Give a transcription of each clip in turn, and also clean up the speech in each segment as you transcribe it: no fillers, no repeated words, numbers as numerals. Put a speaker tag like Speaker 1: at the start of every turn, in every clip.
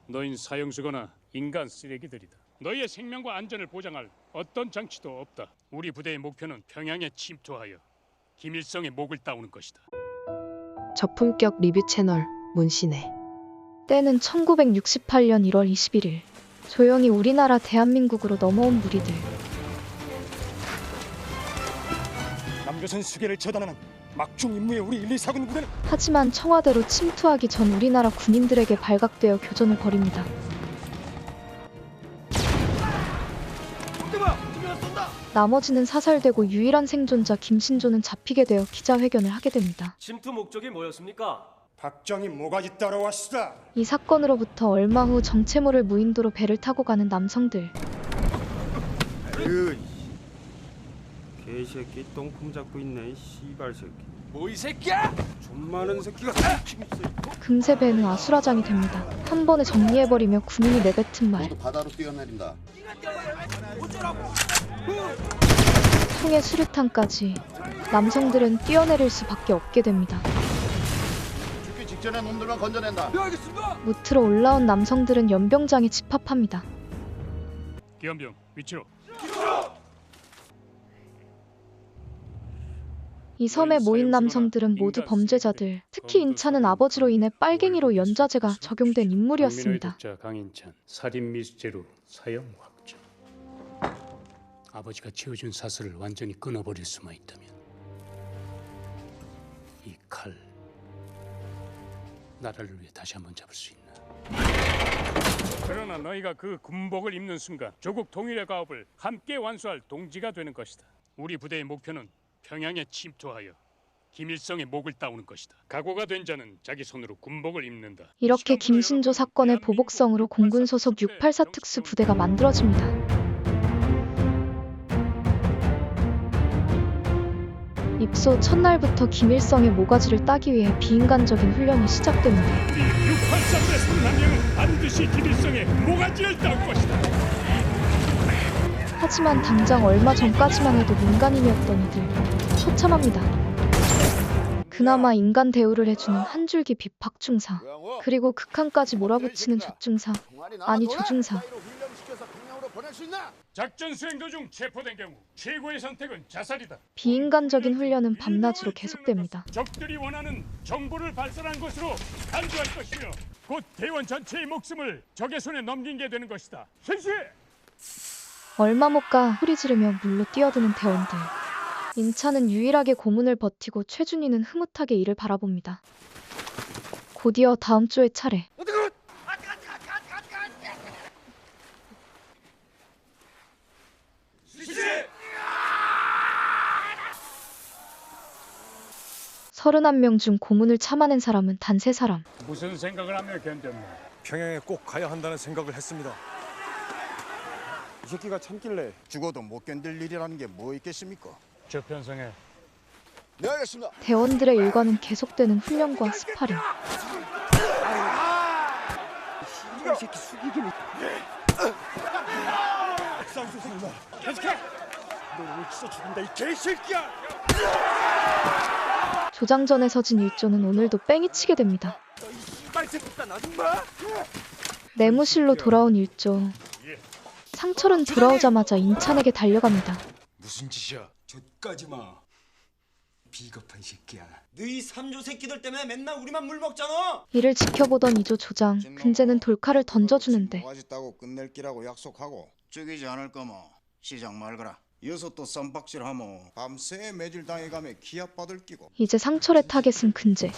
Speaker 1: 너흰 사형수거나 인간 쓰레기들이다. 너희의 생명과 안전을 보장할 어떤 장치도 없다. 우리 부대의 목표는 평양에 침투하여 김일성의 목을 따오는 것이다.
Speaker 2: 저품격 리뷰 채널 문신혜. 때는 1968년 1월 21일. 조용히 우리나라 대한민국으로 넘어온 무리들.
Speaker 3: 남조선 수계를 처단하는 막중 임무에 우리 1,2사군 부대는
Speaker 2: 하지만 청와대로 침투하기 전 우리나라 군인들에게 발각되어 교전을 벌입니다. 나머지는 사살되고 유일한 생존자 김신조는 잡히게 되어 기자회견을 하게 됩니다.
Speaker 4: 침투 목적이 뭐였습니까?
Speaker 3: 박정희 모가지 따라왔으다.
Speaker 2: 이 사건으로부터 얼마 후 정체모를 무인도로 배를 타고 가는 남성들.
Speaker 5: 개새끼 똥품 잡고 있네. 씨발 새끼.
Speaker 4: 뭐 이 새끼야?
Speaker 5: 좀 많은 새끼가 지금 있어.
Speaker 2: 금세 배는 아수라장이 됩니다. 한 번에 정리해버리며 군인이 내뱉은 말.
Speaker 6: 모두 바다로 뛰어내린다.
Speaker 2: 총에 수류탄까지. 남성들은 뛰어내릴 수밖에 없게 됩니다.
Speaker 6: 죽기 직전에 놈들만 건져낸다.
Speaker 2: 무트로 올라온 남성들은 연병장에 집합합니다.
Speaker 1: 기원병 위치로.
Speaker 2: 이 섬에 모인 남성들은 모두 범죄자들. 특히 인찬은 아버지로 인해 빨갱이로 연좌제가 적용된 인물이었습니다.
Speaker 1: 독자 강인찬 살인 미수죄로 사형 확정. 아버지가 지어준 사슬을 완전히 끊어버릴 수만 있다면 이 칼 나라를 위해 다시 한번 잡을 수 있나? 그러나 너희가 그 군복을 입는 순간 조국 통일의 가업을 함께 완수할 동지가 되는 것이다. 우리 부대의 목표는 평양에 침투하여 김일성의 목을 따오는 것이다. 각오가 된 자는 자기 손으로 군복을 입는다.
Speaker 2: 이렇게 김신조 사건의 보복성으로 공군 소속 684 특수 부대가 만들어집니다. 입소 첫날부터 김일성의 모가지를 따기 위해 비인간적인 훈련이 시작됩니다.
Speaker 1: 이 684 부대 3만 명은 반드시 김일성의 모가지를 따올 것이다.
Speaker 2: 하지만 당장 얼마 전까지만 해도 민간인이었던 이들 처참합니다. 그나마 인간 대우를 해주는 한 줄기 빛 박중사, 그리고 극한까지 몰아붙이는 조중사, 아니 조중사.
Speaker 1: 작전 수행 도중 체포된 경우 최고의 선택은 자살이다.
Speaker 2: 비인간적인 훈련은 밤낮으로 계속됩니다.
Speaker 1: 적들이 원하는 정보를 발설한 것으로 간주할 것이며 곧 대원 전체의 목숨을 적의 손에 넘긴 게 되는 것이다. 실시!
Speaker 2: 얼마 못 가 소리 지르며 물로 뛰어드는 대원들. 인찬은 유일하게 고문을 버티고 최준희는 흐뭇하게 이를 바라봅니다. 곧이어 다음 주의 차례. 서른한 명 중 고문을 참아낸 사람은 단 3사람.
Speaker 1: 무슨 생각을 하며 견뎠나?
Speaker 3: 평양에 꼭 가야 한다는 생각을 했습니다. 이 새끼가 참길래
Speaker 6: 죽어도 못 견딜 일이라는 게 뭐 있겠습니까?
Speaker 1: 저 편성에
Speaker 6: 네, 알겠습니다.
Speaker 2: 대원들의 일과는 계속되는 훈련과 스파링.
Speaker 5: 이 새끼 숙이기는.
Speaker 3: 쌍수 생각. 계속해. 너 오늘 진짜 죽는다 이 개새끼야.
Speaker 2: 조장전에서 진 일조는 오늘도 뺑이치게 됩니다. 내무실로 돌아온 일조. 상철은 돌아오자마자 인찬에게 달려갑니다.
Speaker 3: 무슨 짓이야? 저까지 마. 비겁한 새끼야.
Speaker 4: 너희 삼조 새끼들 때문에 맨날 우리만 물 먹잖아.
Speaker 2: 이를 지켜보던 이조 조장, 근제는 돌칼을 던져주는데
Speaker 6: 모가지 따고 끝낼 기라고 약속하고 죽이지 않을 거면 시작 말거라. 여서 또 쌈박질하면 밤새 매질 당해가며 기합받을 끼고.
Speaker 2: 이제 상철의 타겟은 근제.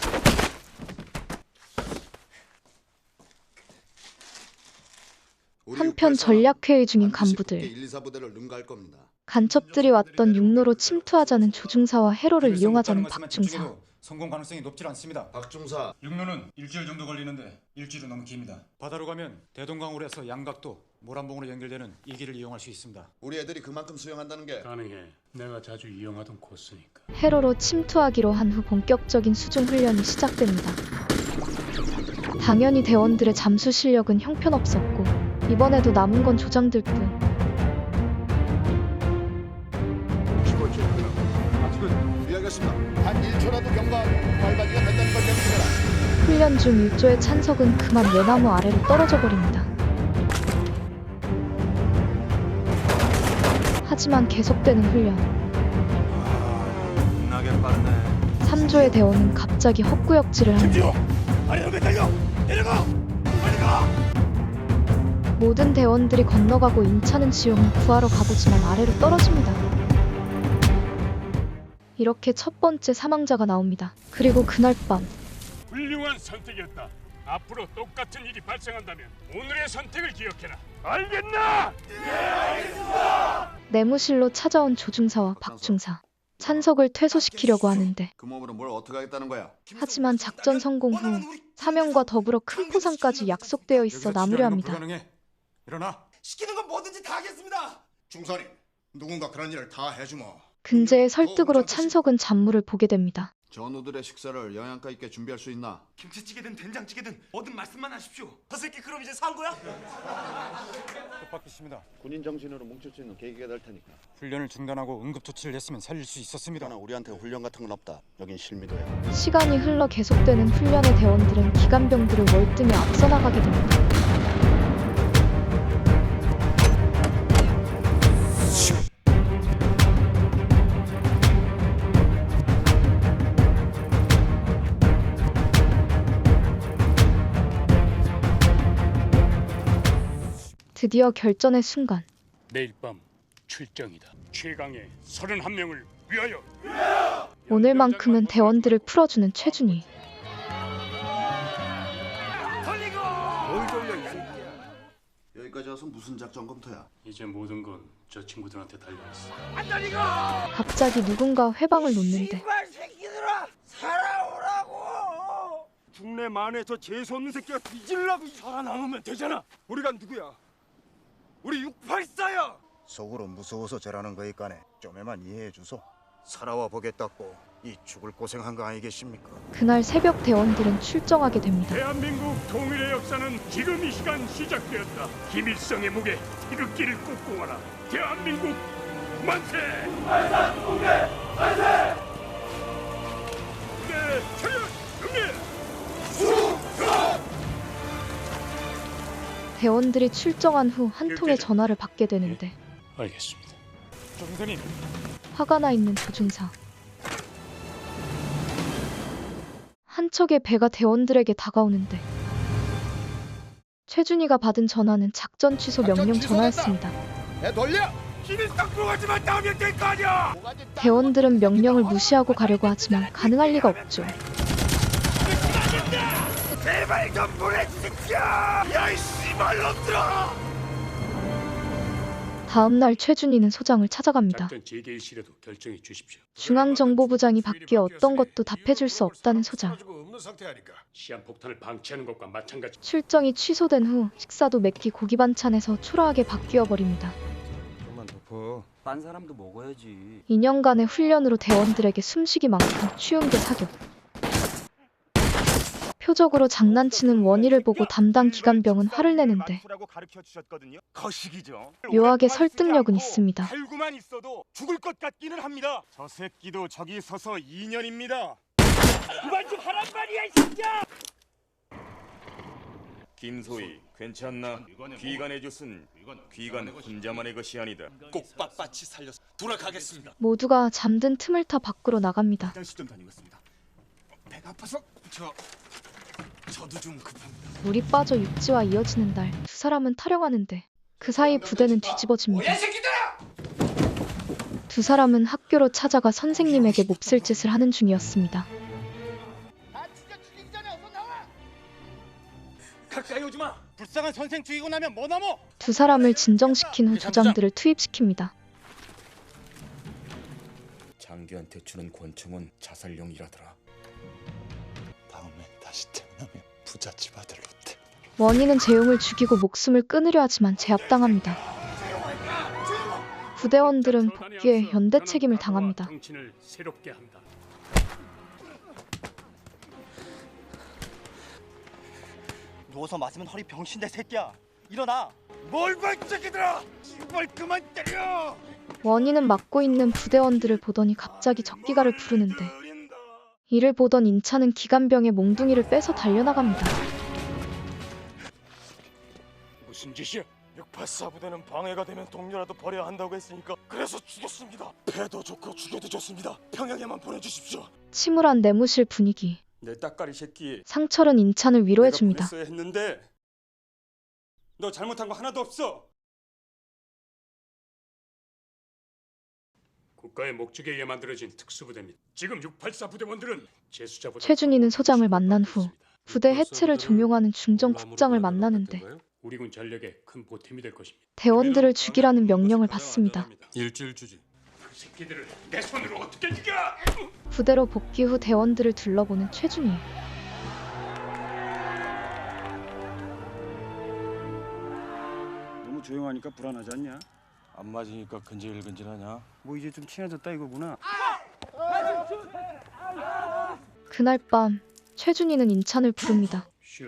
Speaker 2: 한편 전략회의 중인 간부들.
Speaker 6: 1,2사부대를 능가할 겁니다.
Speaker 2: 간첩들이 왔던 육로로 침투하자는 조중사와 해로를 이용하자는 박중사.
Speaker 7: 성공 가능성이 높질 않습니다.
Speaker 6: 박중사.
Speaker 7: 육로는 일주일 정도 걸리는데 일주일은 너무 깁니다. 바다로 가면 대동강으로 해서 양각도 모란봉으로 연결되는 이 길을 이용할 수 있습니다.
Speaker 6: 우리 애들이 그만큼 수영한다는 게
Speaker 1: 가능해. 내가 자주 이용하던 코스니까.
Speaker 2: 해로로 침투하기로 한 후 본격적인 수중 훈련이 시작됩니다. 당연히 대원들의 잠수 실력은 형편없었고 이번에도 남은 건 조장들 뿐.
Speaker 6: 예, 알겠습니다. 단 1초라도 경과하고 발바지가 된다는 걸 명심해라.
Speaker 2: 훈련 중 일조의 찬석은 그만 외나무 아래로 떨어져 버립니다. 하지만 계속되는 훈련.
Speaker 3: 나게 빠르네.
Speaker 2: 3조의 대원은 갑자기 헛구역질을 합니다. 모든 대원들이 건너가고 임차는 지용을 구하러 가보지만 아래로 떨어집니다. 이렇게 첫 번째 사망자가 나옵니다. 그리고 그날 밤
Speaker 1: 훌륭한 선택이었다. 앞으로 똑같은 일이 발생한다면 오늘의 선택을 기억해라. 알겠나?
Speaker 2: 내무실로 찾아온 조중사와 박중사. 찬석을 퇴소시키려고 하는데
Speaker 8: 그 몸으로 뭘 어떻게 하겠다는 거야?
Speaker 2: 하지만 작전 성공 후 사명과 더불어 큰 포상까지 약속되어 있어 나무려 합니다.
Speaker 7: 불가능해. 일어나.
Speaker 4: 시키는 건 뭐든지 다 하겠습니다.
Speaker 6: 중사님, 누군가 그런 일을 다 해주마.
Speaker 2: 근제의 설득으로 찬석은 잔물을 보게 됩니다.
Speaker 8: 전우들의 식사를 영양가 있게 준비할 수 있나?
Speaker 4: 김치찌개든 된장찌개든 뭐든 말씀만 하십시오. 저 새끼 그럼 이제 산 거야?
Speaker 7: 뜻밖이십니다.
Speaker 8: 군인 정신으로 뭉칠 수 있는 계기가 될 테니까.
Speaker 7: 훈련을 중단하고 응급 조치를 했으면 살릴 수 있었습니다.
Speaker 8: 그러나 우리한테 훈련 같은 건 없다. 여긴 실미도야.
Speaker 2: 시간이 흘러 계속되는 훈련의 대원들은 기관병들을 월등히 앞서 나가게 됩니다. 드디어 결전의 순간.
Speaker 1: 내일 밤 출정이다. 최강의 31명을 위하여.
Speaker 2: 오늘만큼은 대원들을 풀어주는 최준희.
Speaker 5: 뭘 돌려 이 새끼야.
Speaker 8: 여기까지 와서 무슨 작전 검토야?
Speaker 1: 이제 모든 건 저 친구들한테 달려있어.
Speaker 2: 갑자기 누군가 회방을 놓는데
Speaker 5: 중내 만에 저 재수없는 새끼가 뒤질라고 살아남으면 되잖아. 우리가 누구야? 우리 684야.
Speaker 6: 속으로 무서워서 저라는 거니까네. 좀에만 이해해 주소. 살아와 보겠다고 이 죽을 고생한 거 아니겠습니까?
Speaker 2: 그날 새벽 대원들은 출정하게 됩니다.
Speaker 1: 대한민국 통일의 역사는 지금 이 시간 시작되었다. 김일성의 목에 태극기를 꽂고 와라. 대한민국 만세! 만세! 만세! 네, 차렷! 응애!
Speaker 2: 대원들이 출정한 후 한 통의 전화를 받게 되는데
Speaker 1: 알겠습니다.
Speaker 7: 조중사님.
Speaker 2: 화가 나 있는 조중사. 한 척의 배가 대원들에게 다가오는데 최준희가 받은 전화는 작전 취소 명령 전화였습니다.
Speaker 3: 배 돌려. 힘을 딱 들어가지만 나오면 될 거 아니야.
Speaker 2: 대원들은 명령을 무시하고 가려고 하지만 가능할 리가 없죠.
Speaker 3: 제발 좀 보내주십시오. 야이 씨발놈들아.
Speaker 2: 다음 날 최준희는 소장을 찾아갑니다.
Speaker 1: 작전 재개일시라도 결정해 주십시오.
Speaker 2: 중앙정보부장이 바뀌어 어떤 것도 답해줄 수 없다는 소장.
Speaker 1: 시한폭탄을 방치하는 것과 마찬가지.
Speaker 2: 출정이 취소된 후 식사도 맵기 고기 반찬에서 초라하게 바뀌어 버립니다.
Speaker 3: 좀만 덮어.
Speaker 5: 딴 사람도 먹어야지.
Speaker 2: 2년간의 훈련으로 대원들에게 숨쉬기만큼 쉬운 게 사격. 표적으로 장난치는 원희를 보고 담당 기관병은 화를 내는데
Speaker 3: 거식이죠.
Speaker 2: 묘하게 설득력은 있습니다.
Speaker 3: 살고만 있어도 죽을 것 같기는 합니다. 저 새끼도 저기 서서 2년입니다. 그만 좀 하란 말이야 이 새끼야. 김소희 괜찮나? 귀관의 줬은 귀관 혼자만의 것이 아니다. 꼭 빳빳이 살려서 돌아가겠습니다.
Speaker 2: 모두가 잠든 틈을 타 밖으로 나갑니다.
Speaker 3: 화장실 좀 다니겠습니다. 배가 아파서 저도 좀 급합니다.
Speaker 2: 물이 빠져 육지와 이어지는 날 두 사람은 타령하는데 그 사이 부대는 뒤집어집니다. 두 사람은 학교로 찾아가 선생님에게 몹쓸 짓을 하는 중이었습니다.
Speaker 3: 가까이 오지 마. 불쌍한 선생 죽이고 나면 뭐 남어?
Speaker 2: 두 사람을 진정시킨 후 조장들을 투입시킵니다.
Speaker 3: 장교한테 주는 권총은 자살용이라더라. 다음에 다시 태어나면 부잣집 아들로 태.
Speaker 2: 원희는 재용을 죽이고 목숨을 끊으려 하지만 제압당합니다. 부대원들은 복귀에 연대 책임을 당합니다.
Speaker 1: 정신을 새롭게 한다.
Speaker 4: 누워서 맞으면 허리 병신대 새끼야. 일어나.
Speaker 3: 뭘 봐, 이 새끼들아! 제발 그만 때려!
Speaker 2: 원희는 맞고 있는 부대원들을 보더니 갑자기 적기가를 부르는데 이를 보던 인찬은 기관병의 몽둥이를 빼서 달려나갑니다.
Speaker 1: 무슨 짓이야?
Speaker 3: 684 부대는 방해가 되면 동료라도 버려야 한다고 했으니까 그래서 죽였습니다. 패도 좋고 죽여도 좋습니다. 평양에만 보내주십시오.
Speaker 2: 침울한 내무실 분위기.
Speaker 3: 내 따까리 새끼.
Speaker 2: 상철은 인찬을 위로해줍니다.
Speaker 3: 내가 보냈어야 했는데 너 잘못한 거 하나도 없어.
Speaker 1: 국가의 목적에 의해 만들어진 특수부대입니다. 지금 684 부대원들은 제수자보다
Speaker 2: 최준희는 소장을 만난 후 부대 해체를 종용하는 중정국장을 만나는데
Speaker 1: 우리 군 전력에 큰 보탬이 될 것입니다.
Speaker 2: 대원들을 죽이라는 명령을 받습니다.
Speaker 1: 일주일 주지. 그 새끼들을 내 손으로 어떻게 죽여?
Speaker 2: 부대로 복귀 후 대원들을 둘러보는 최준희.
Speaker 5: 너무 조용하니까 불안하지 않냐?
Speaker 3: 안 맞으니까 근질근질하냐? 뭐 이제 좀 친해졌다 이거구나.
Speaker 2: 그날 밤 최준희는 인찬을 부릅니다.
Speaker 1: 쉬어.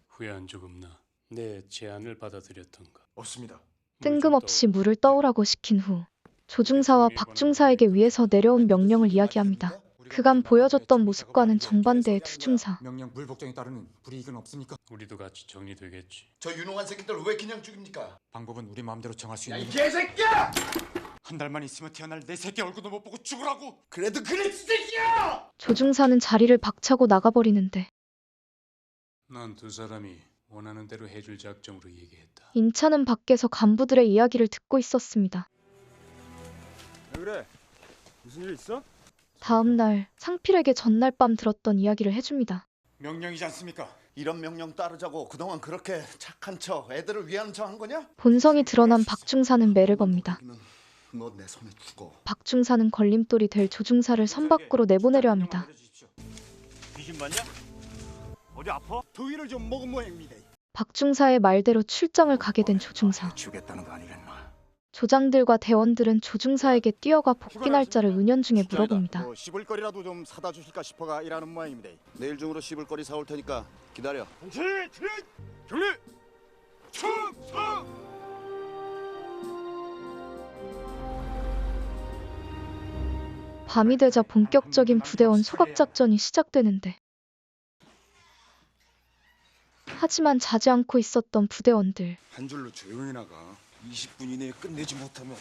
Speaker 1: 후회한 적 없나? 내 제안을 받아들였던가?
Speaker 3: 없습니다.
Speaker 2: 뜬금없이 물을 떠오라고 시킨 후 조중사와 박중사에게 위에서 내려온 명령을 이야기합니다. 그간 보여줬던 모습과는 정반대의 두 중사.
Speaker 7: 명령 불복종에 따르는 불이익은 없습니까?
Speaker 1: 우리도 같이 정리되겠지.
Speaker 8: 저 유능한 새끼들 왜 그냥 죽입니까?
Speaker 7: 방법은 우리 마음대로 정할 수
Speaker 8: 야,
Speaker 7: 있는.
Speaker 8: 이 개새끼야!
Speaker 7: 한 달만 있으면 태어날 내 새끼 얼굴도 못 보고 죽으라고.
Speaker 8: 그래도 그래 새끼야!
Speaker 2: 조중사는 자리를 박차고 나가버리는데
Speaker 1: 난 두 사람이 원하는 대로 해줄 작정으로 얘기했다.
Speaker 2: 인찬은 밖에서 간부들의 이야기를 듣고 있었습니다.
Speaker 3: 왜 그래? 무슨 일 있어?
Speaker 2: 다음 날 상필에게 전날 밤 들었던 이야기를 해줍니다.
Speaker 7: 명령이지 않습니까?
Speaker 8: 이런 명령 따르자고 그동안 그렇게 착한 척 애들을 위하는 척 한 거냐?
Speaker 2: 본성이 드러난 박중사는 매를 법니다.
Speaker 8: 너 내 손에 죽어.
Speaker 2: 박중사는 걸림돌이 될 조중사를 선 밖으로 내보내려 합니다.
Speaker 3: 귀신 맞냐? 어디 아파? 더위를 좀 먹은 모양입니다.
Speaker 2: 박중사의 말대로 출장을 가게 된 조중사.
Speaker 3: 죽겠다는 거 아니겠나?
Speaker 2: 조장들과 대원들은 조중사에게 뛰어가 복귀 날짜를 은연중에 물어봅니다.
Speaker 3: 뭐 씹을거리라도 좀 사다 주실까 싶어가 일하는 모양입니다.
Speaker 8: 내일 중으로 씹을거리 사올 테니까 기다려.
Speaker 3: 정치! 경례! 충성!
Speaker 2: 밤이 되자 본격적인 부대원 소각작전이 시작되는데 하지만 자지 않고 있었던 부대원들.
Speaker 3: 한 줄로 조용히 나가. 20분 이내에 끝내지 못하면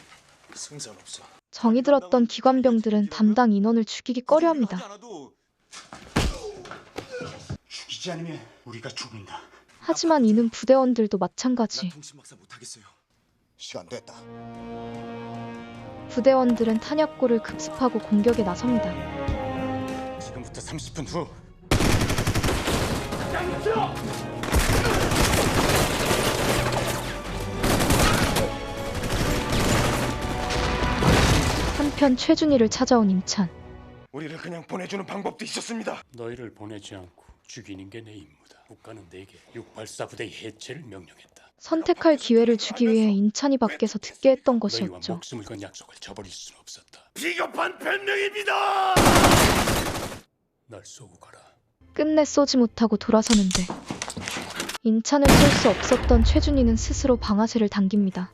Speaker 3: 승산 없어.
Speaker 2: 정이 들었던 기관병들은 담당 인원을 죽이기 꺼려합니다.
Speaker 3: 죽이지 않으면 우리가 죽는다.
Speaker 2: 하지만 이는 부대원들도 마찬가지.
Speaker 3: 통신박사 못하겠어요.
Speaker 6: 시간 됐다.
Speaker 2: 부대원들은 탄약고를 급습하고 공격에 나섭니다.
Speaker 3: 지금부터 30분 후.
Speaker 2: 한편 최준희를 찾아온 인찬.
Speaker 3: 우리를 그냥 보내주는 방법도 있었습니다.
Speaker 1: 너희를 보내지 않고 죽이는 게 내 임무다. 국가는 내게 684 부대의 해체를 명령했다.
Speaker 2: 선택할 기회를 주기 위해 인찬이 밖에서 듣게 했던
Speaker 1: 너희와
Speaker 2: 것이었죠.
Speaker 1: 목숨을 건 약속을 저버릴 수는 없었다.
Speaker 3: 비겁한 변명입니다.
Speaker 1: 날 쏘고 가라.
Speaker 2: 끝내 쏘지 못하고 돌아서는데 인찬을 쏠 수 없었던 최준희는 스스로 방아쇠를 당깁니다.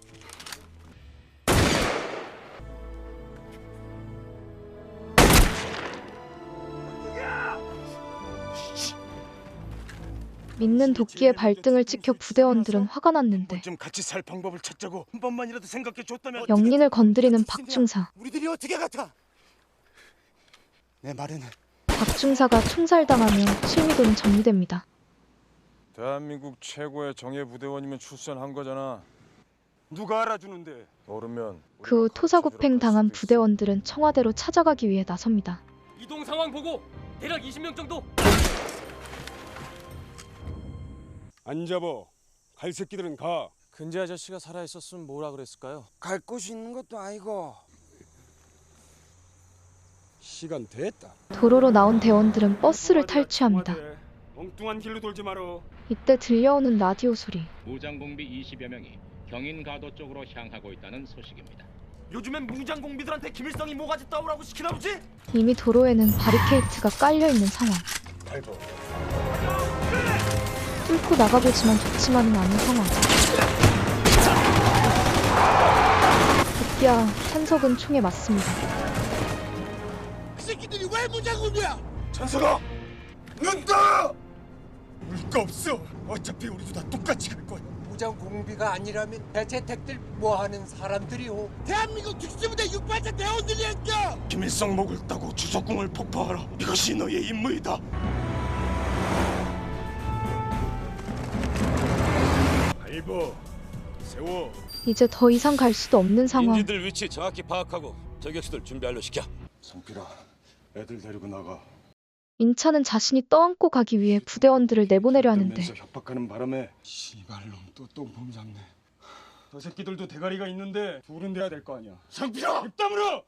Speaker 2: 믿는 도끼의 발등을 찍혀 부대원들은 화가 났는데
Speaker 3: 좀 같이 살 방법을 찾자고 한 번만이라도 생각해 줬다면.
Speaker 2: 영린을 건드리는 박중사.
Speaker 3: 우리들이 어떻게 같아? 내 말은
Speaker 2: 박중사가 총살당하며 실미도는 정리됩니다.
Speaker 9: 대한민국 최고의 정예 부대원이면 출선한 거잖아.
Speaker 3: 누가 알아주는데?
Speaker 9: 모르면
Speaker 2: 그 후 토사구팽 당한 부대원들은 청와대로 찾아가기 위해 나섭니다.
Speaker 10: 이동 상황 보고 대략 20명 정도.
Speaker 3: 안 잡어. 갈 새끼들은 가.
Speaker 5: 근재 아저씨가 살아있었으면 뭐라 그랬을까요?
Speaker 3: 갈 곳이 있는 것도 아니고. 시간 됐다.
Speaker 2: 도로로 나온 대원들은 버스를 탈취합니다.
Speaker 3: 엉뚱한 길로 돌지 마라.
Speaker 2: 이때 들려오는 라디오 소리.
Speaker 11: 무장공비 20여 명이 경인가도 쪽으로 향하고 있다는 소식입니다.
Speaker 4: 요즘엔 무장공비들한테 김일성이 뭐가지 따오라고 시키나 보지?
Speaker 2: 이미 도로에는 바리케이트가 깔려있는 상황. 뚫고 나가보지만 좋지만은 않은 상황. 급기야 찬석은 총에 맞습니다.
Speaker 3: 그 새끼들이 왜 왜 무장군이야? 전서가 눈 떠! 물거 없어. 어차피 우리도 다 똑같이 갈 거야.
Speaker 12: 무장 공비가 아니라면 대체 택들 뭐하는 사람들이오?
Speaker 3: 대한민국 특수부대 6발차 대원들이니까. 김일성 목을 따고 주석궁을 폭파하라. 이것이 너의 임무이다. 알보 세워.
Speaker 2: 이제 더 이상 갈 수도 없는 상황.
Speaker 13: 인지들 위치 정확히 파악하고 저격수들 준비하려 시켜.
Speaker 3: 성필아, 애들 데리고 나가.
Speaker 2: 인찬은 자신이 떠안고 가기 위해 부대원들을 내보내려 하는데
Speaker 3: 협박하는 바람에 씨발놈 또 똥폼 잡네. 저 새끼들도 대가리가 있는데 둘은 돼야 될 거 아니야. 성필아, 입 다물어.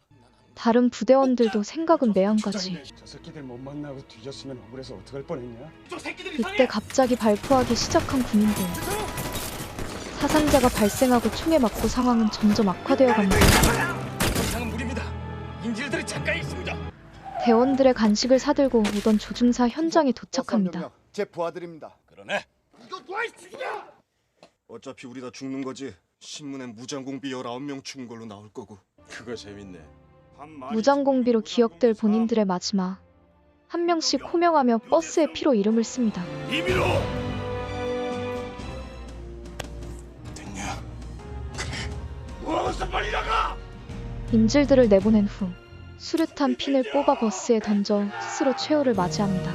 Speaker 2: 다른 부대원들도 생각은 매한가지.
Speaker 3: 저 새끼들 못 만나고 뒤졌으면 억울해서 어떡할 뻔했냐?
Speaker 2: 이때 갑자기 발포하기 시작한 군인들. 사상자가 발생하고 총에 맞고 상황은 점점 악화되어 갑니다.
Speaker 3: 이상은 무리입니다. 인질들이 잠깐 있습니다.
Speaker 2: 대원들의 간식을 사들고 오던 조중사 현장에 도착합니다.
Speaker 8: 제 부하들입니다.
Speaker 13: 그러네.
Speaker 3: 이거 누가 죽이냐?
Speaker 6: 어차피 우리 다 죽는 거지. 신문에 무장공비 19명 죽은 걸로 나올 거고.
Speaker 9: 그거 재밌네.
Speaker 2: 무장공비로 기억될 본인들의 마지막. 한 명씩 호명하며 버스에 피로 이름을 씁니다.
Speaker 3: 이미로. 됐냐? 그래. 뭐하고서 빨리 나가.
Speaker 2: 인질들을 내보낸 후 수류탄 핀을 뽑아 버스에 던져 스스로 최후를 맞이합니다.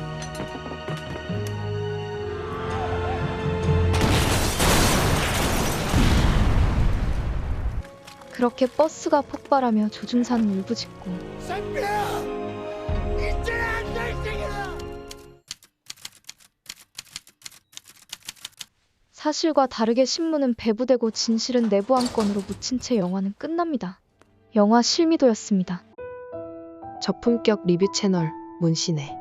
Speaker 2: 그렇게 버스가 폭발하며 조중사는 울부짖고
Speaker 3: 상비야! 이제 안 될 시기다!
Speaker 2: 사실과 다르게 신문은 배부되고 진실은 내부 한 건으로 묻힌 채 영화는 끝납니다. 영화 실미도였습니다.
Speaker 14: 저품격 리뷰 채널 문신의